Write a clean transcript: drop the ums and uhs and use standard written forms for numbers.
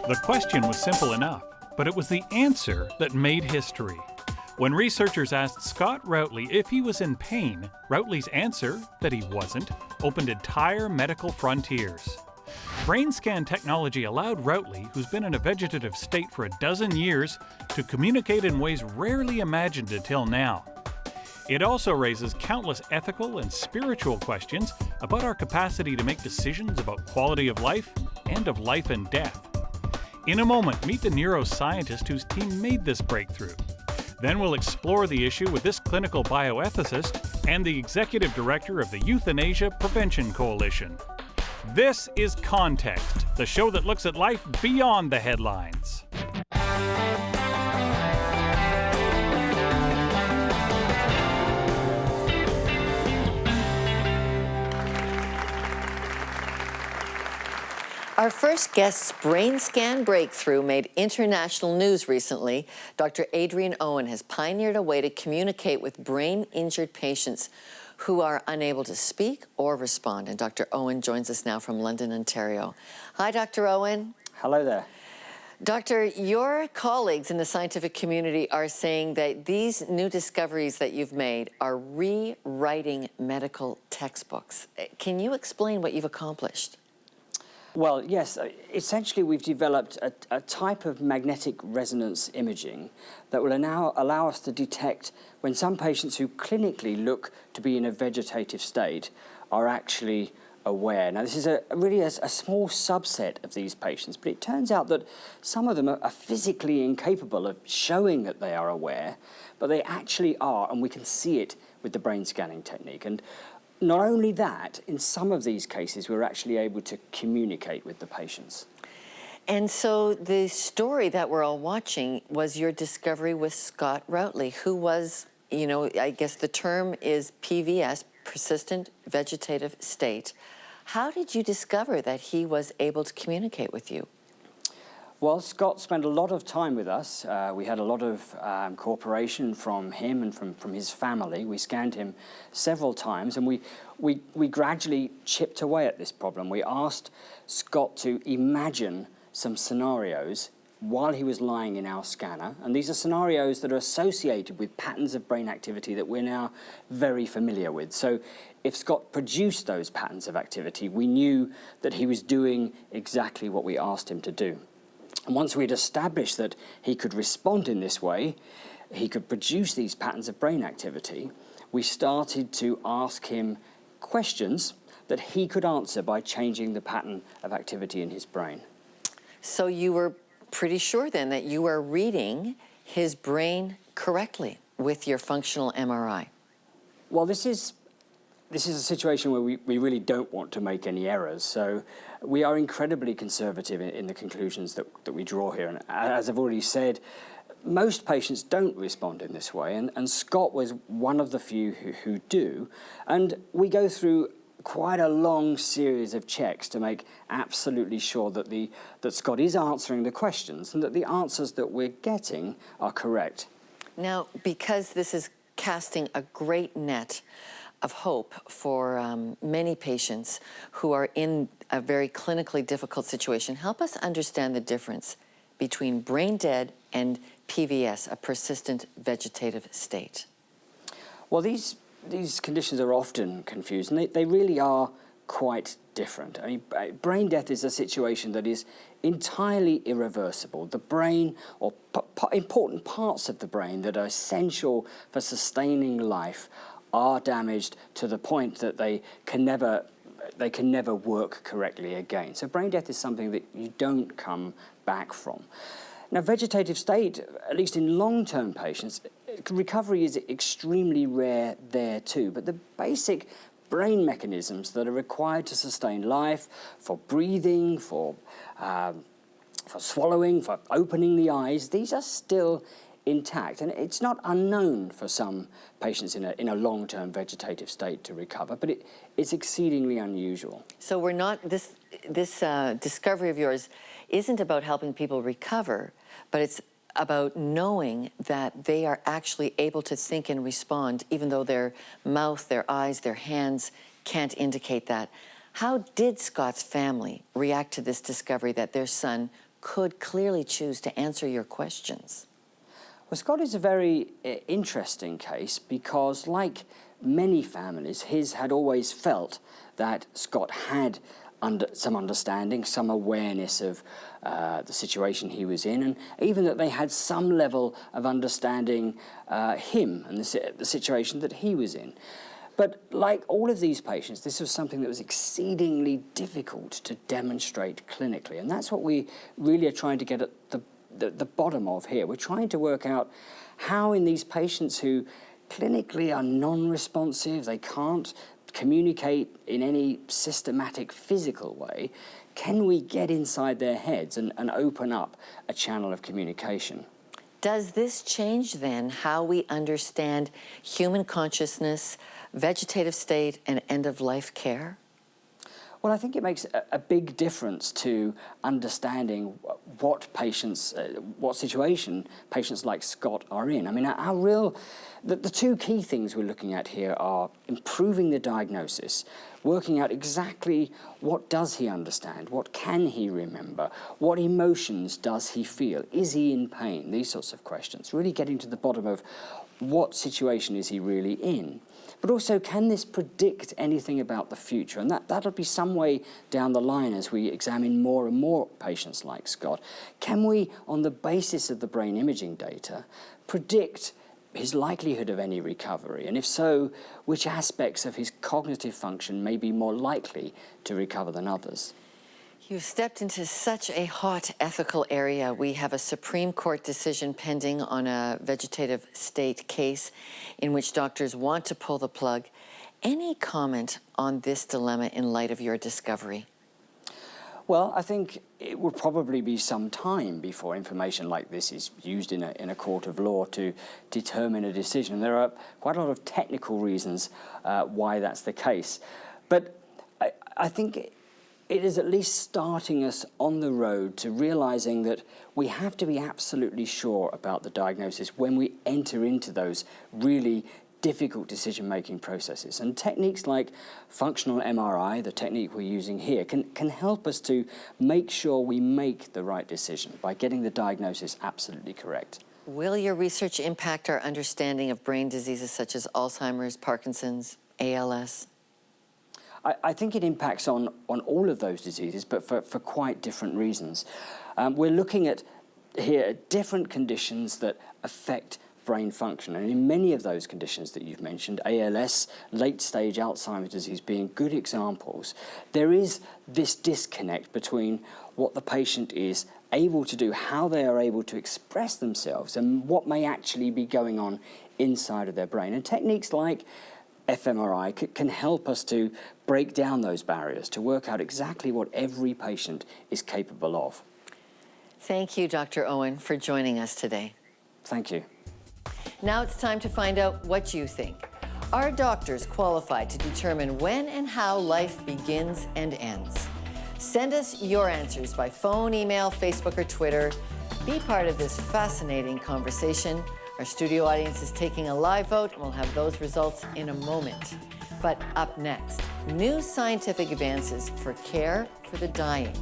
The question was simple enough, but it was the answer that made history. When researchers asked Scott Routley if he was in pain, Routley's answer, that he wasn't, opened entire medical frontiers. Brain scan technology allowed Routley, who's been in a vegetative state for a dozen years, to communicate in ways rarely imagined until now. It also raises countless ethical and spiritual questions about our capacity to make decisions about quality of life and of life and death. In a moment, meet the neuroscientist whose team made this breakthrough. Then we'll explore the issue with this clinical bioethicist and the executive director of the Euthanasia Prevention Coalition. This is Context, the show that looks at life beyond the headlines. Our first guest's brain scan breakthrough made international news recently. Dr. Adrian Owen has pioneered a way to communicate with brain-injured patients who are unable to speak or respond. And Dr. Owen joins us now from London, Ontario. Hi, Dr. Owen. Hello there. Doctor, your colleagues in the scientific community are saying that these new discoveries that you've made are rewriting medical textbooks. Can you explain what you've accomplished? Well, yes, essentially we've developed a type of magnetic resonance imaging that will now allow us to detect when some patients who clinically look to be in a vegetative state are actually aware. Now, this is really a small subset of these patients, but it turns out that some of them are physically incapable of showing that they are aware, but they actually are, and we can see it with the brain scanning technique. And not only that, in some of these cases, we're actually able to communicate with the patients. And so the story that we're all watching was your discovery with Scott Routley, who was, I guess the term is PVS, persistent vegetative state. How did you discover that he was able to communicate with you? Well, Scott spent a lot of time with us. We had a lot of cooperation from him and from his family. We scanned him several times, and we gradually chipped away at this problem. We asked Scott to imagine some scenarios while he was lying in our scanner, and these are scenarios that are associated with patterns of brain activity that we're now very familiar with. So if Scott produced those patterns of activity, we knew that he was doing exactly what we asked him to do. And once we'd established that he could respond in this way, he could produce these patterns of brain activity, we started to ask him questions that he could answer by changing the pattern of activity in his brain. So you were pretty sure then that you were reading his brain correctly with your functional MRI? Well, this is a situation where we really don't want to make any errors. So we are incredibly conservative in the conclusions that we draw here. And as I've already said, most patients don't respond in this way. And Scott was one of the few who do. And we go through quite a long series of checks to make absolutely sure that Scott is answering the questions and that the answers that we're getting are correct. Now, because this is casting a great net of hope for many patients who are in a very clinically difficult situation, help us understand the difference between brain dead and PVS, a persistent vegetative state. Well, these conditions are often confused, and they really are quite different. I mean, brain death is a situation that is entirely irreversible. The brain, or important parts of the brain that are essential for sustaining life, are damaged to the point that they can never work correctly again. So brain death is something that you don't come back from. Now, vegetative state, at least in long-term patients, recovery is extremely rare there too, but the basic brain mechanisms that are required to sustain life, for breathing, for swallowing, for opening the eyes, these are still intact, and it's not unknown for some patients in a long-term vegetative state to recover, but it's exceedingly unusual. So we're not, this discovery of yours isn't about helping people recover, but it's about knowing that they are actually able to think and respond, even though their mouth, their eyes, their hands can't indicate that. How did Scott's family react to this discovery that their son could clearly choose to answer your questions? Well, Scott is a very interesting case because, like many families, his had always felt that Scott had some understanding, some awareness of the situation he was in, and even that they had some level of understanding him and the situation that he was in. But like all of these patients, this was something that was exceedingly difficult to demonstrate clinically, and that's what we really are trying to get at the bottom of here. We're trying to work out how in these patients who clinically are non-responsive, they can't communicate in any systematic physical way, can we get inside their heads and open up a channel of communication? Does this change then how we understand human consciousness, vegetative state, and end-of-life care? Well, I think it makes a big difference to understanding what patients, what situation patients like Scott are in. I mean, the two key things we're looking at here are improving the diagnosis, working out exactly what does he understand, what can he remember, what emotions does he feel, is he in pain, these sorts of questions, really getting to the bottom of what situation is he really in. But also, can this predict anything about the future? And that'll be some way down the line as we examine more and more patients like Scott. Can we, on the basis of the brain imaging data, predict his likelihood of any recovery? And if so, which aspects of his cognitive function may be more likely to recover than others? You've stepped into such a hot ethical area. We have a Supreme Court decision pending on a vegetative state case in which doctors want to pull the plug. Any comment on this dilemma in light of your discovery? Well, I think it will probably be some time before information like this is used in a court of law to determine a decision. And there are quite a lot of technical reasons why that's the case. But I think it is at least starting us on the road to realizing that we have to be absolutely sure about the diagnosis when we enter into those really difficult decision-making processes. And techniques like functional MRI, the technique we're using here, can help us to make sure we make the right decision by getting the diagnosis absolutely correct. Will your research impact our understanding of brain diseases such as Alzheimer's, Parkinson's, ALS? I think it impacts on all of those diseases, but for quite different reasons. We're looking at here different conditions that affect brain function, and in many of those conditions that you've mentioned, ALS, late-stage Alzheimer's disease being good examples, there is this disconnect between what the patient is able to do, how they are able to express themselves, and what may actually be going on inside of their brain. And techniques like fMRI can help us to break down those barriers, to work out exactly what every patient is capable of. Thank you, Dr. Owen, for joining us today. Thank you. Now it's time to find out what you think. Are doctors qualified to determine when and how life begins and ends? Send us your answers by phone, email, Facebook, or Twitter. Be part of this fascinating conversation. Our studio audience is taking a live vote, and we'll have those results in a moment. But up next, new scientific advances for care for the dying.